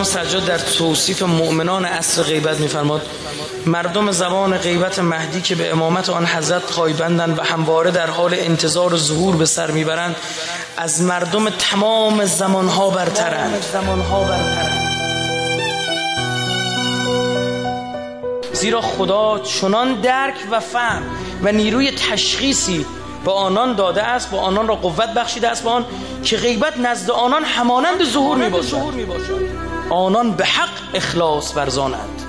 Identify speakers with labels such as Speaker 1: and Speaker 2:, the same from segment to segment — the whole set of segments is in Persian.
Speaker 1: سجاد در توصیف مؤمنان عصر غیبت می‌فرماد مردم زمان غیبت مهدی که به امامت آن حضرت پایبندند و همواره در حال انتظار ظهور به سر میبرند از مردم تمام زمانها برترند. زیرا خدا چنان درک و فهم و نیروی تشخیصی به آنان داده است، با آنان را قوت بخشیده است به آن که غیبت نزد آنان همانند ظهور میباشد. آنان به حق اخلاص ورزانند.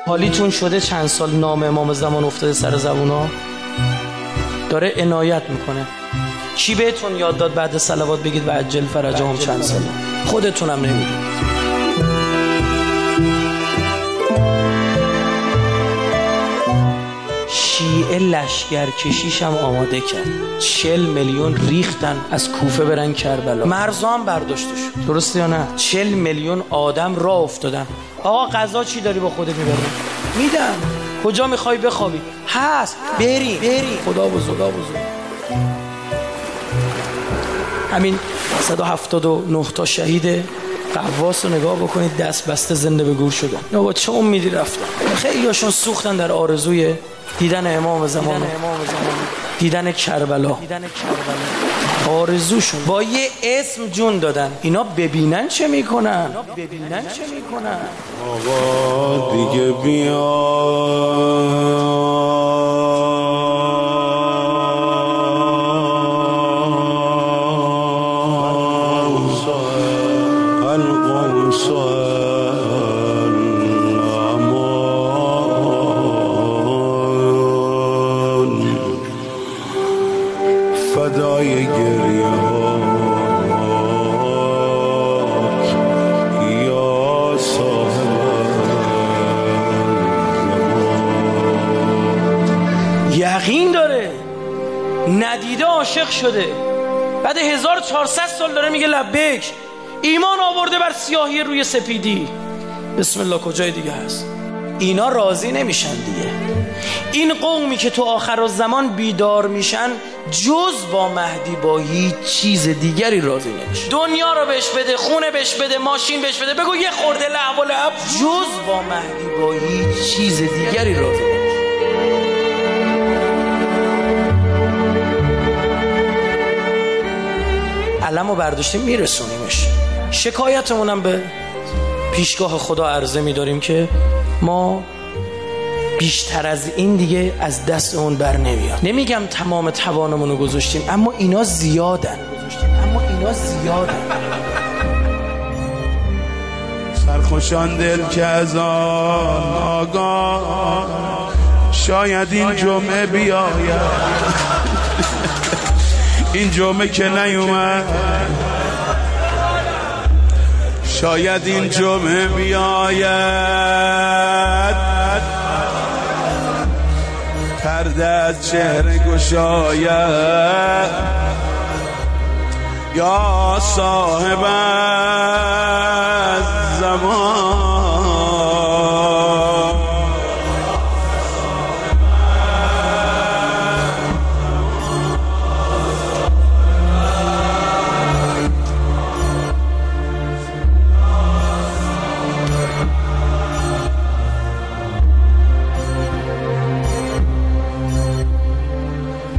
Speaker 1: حالیتون شده چند سال نام امام زمان افتاده سر زبونا؟ داره عنایت میکنه. کی بهتون یاد داد بعد صلوات بگید و عجل فرجهم چند ساله؟ خودتونم نمیدونید. شیعه لشگر کشیشم آماده کرد. 40 میلیون ریختن از کوفه برن کربلا. مرزا هم برداشته شد. درسته یا نه؟ 40 میلیون آدم راه افتادن. آقا غذا چی داری با خودت میبری؟ میدم. کجا میخوای بخوابی؟ هست. بری. خدا بزرگ. همین 179 تا شهید قواس رو نگاه بکنید، دست بسته زنده به گور شدن. یا با چه امیدی رفتن؟ خیلی هاشون سوختن در آرزوی دیدن امام زمان، دیدن کربلا. آرزوشون با یه اسم جون دادن. اینا ببینن چه میکنن.
Speaker 2: آقا دیگه بیا فدای گریه یا صاحب
Speaker 1: یقین داره ندیده عاشق شده، بعد 1400 سال داره میگه لبیک. ایمان آورده بر سیاهی روی سپیدی. بسم الله کجای دیگه هست؟ اینا راضی نمیشن دیگه. این قومی که تو آخر الزمان بیدار میشن جز با مهدی با هیچ چیز دیگری راضی نمیشن. دنیا رو بهش بده، خونه بهش بده، ماشین بهش بده، بگو یه خورده لعب و لعب، جز با مهدی با هیچ چیز دیگری راضی نمیشن. علمو برداشتیم میرسونیمش. شکایتمونم به پیشگاه خدا عرضه میداریم که ما بیشتر از این دیگه از دست اون بر نمیاد. نمیگم تمام توانمونو گذاشتیم، اما اینا زیادن.
Speaker 2: سرخوشان دل که از آن آگاه شاید این جمعه بیاید. این جمعه که نیومد شاید این جمعه بیاید. پرده از چهره گشاید یا صاحب زمان.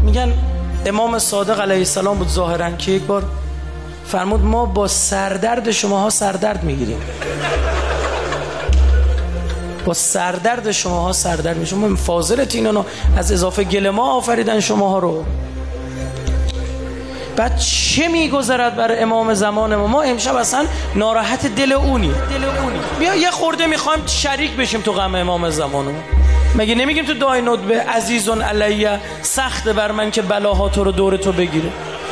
Speaker 1: میگن امام صادق علیه السلام بود ظاهرا که یک بار فرمود ما با سردرد شماها سردرد میگیریم. با سردرد شماها سردرد میشیم. فاضلت اینو از اضافه گل ما آفریدن شماها رو. بعد چه میگذرد بر امام زمان ما امشب اصلا ناراحت دل اونی. بیا یه خورده میخوایم شریک بشیم تو غم امام زمانمون. مگه نمیگیم تو دعای ندبه عزیزون علیه سخت بر من که بلاها تو رو دور تو بگیره؟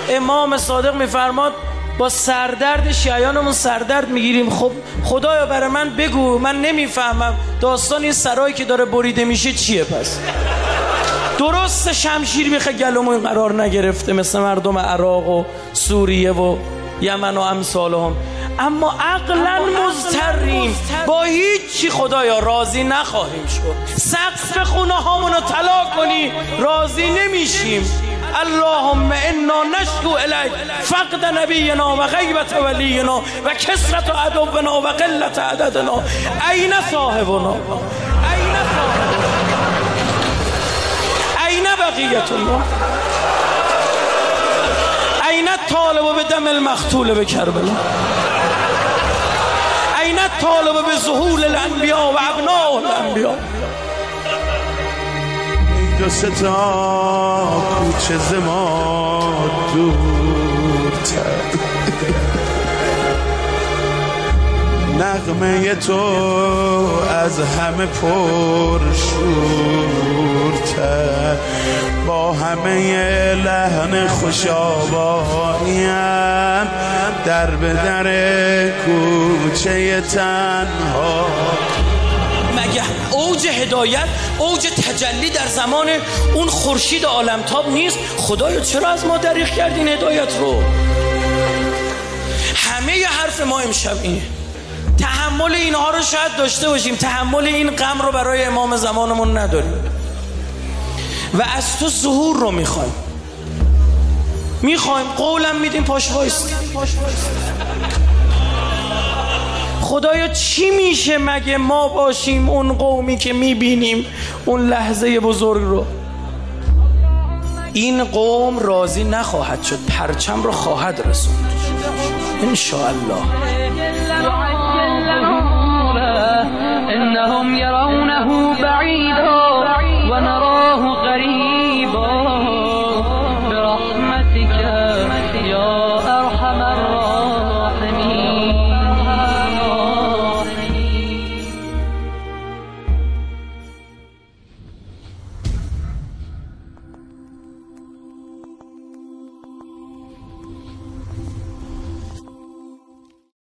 Speaker 1: امام صادق میفرماد با سردرد شیعیانمون سردرد میگیریم. خب خدایا برای من بگو، من نمیفهمم داستان این سرایی که داره بریده میشه چیه؟ پس درست شمشیر بیخه گلومون قرار نگرفته مثل مردم عراق و سوریه و یمن و امثالهم، اما عقلا مضطریم، با هیچی خدایا راضی نخواهیم شد. سقف خونه هامونو طلا کنی راضی نمیشیم. اللهم انا نشکو الیک فقد نبینا و غیبت ولینا و کثرت عدونا و قلت عددنا. این صاحبنا؟ این بقیت الله؟ این الطالب به دم المقتول به کربلا؟ این الطالب به ظهور الانبیاء و ابناء الانبیاء؟
Speaker 2: دو ستا کوچه ز ما دورتر، نغمه تو از همه پرشورتر، با همه لحن خوشابانیم در به در کوچه تنها.
Speaker 1: مگه اوج هدایت، اوج تجلی در زمان اون خورشید عالمتاب نیست؟ خدایا چرا از ما دریغ کردین هدایت رو؟ همه ی حرف ما امشب اینه. تحمل اینها رو شاید داشته باشیم، تحمل این غم رو برای امام زمانمون نداریم و از تو ظهور رو میخوایم قولم میدیم پاش وایست. خدایا چی میشه مگه ما باشیم اون قومی که میبینیم اون لحظه بزرگ رو؟ این قوم راضی نخواهد شد، پرچم رو خواهد رسوند انشاءالله.
Speaker 3: انهم يرونه بعيدا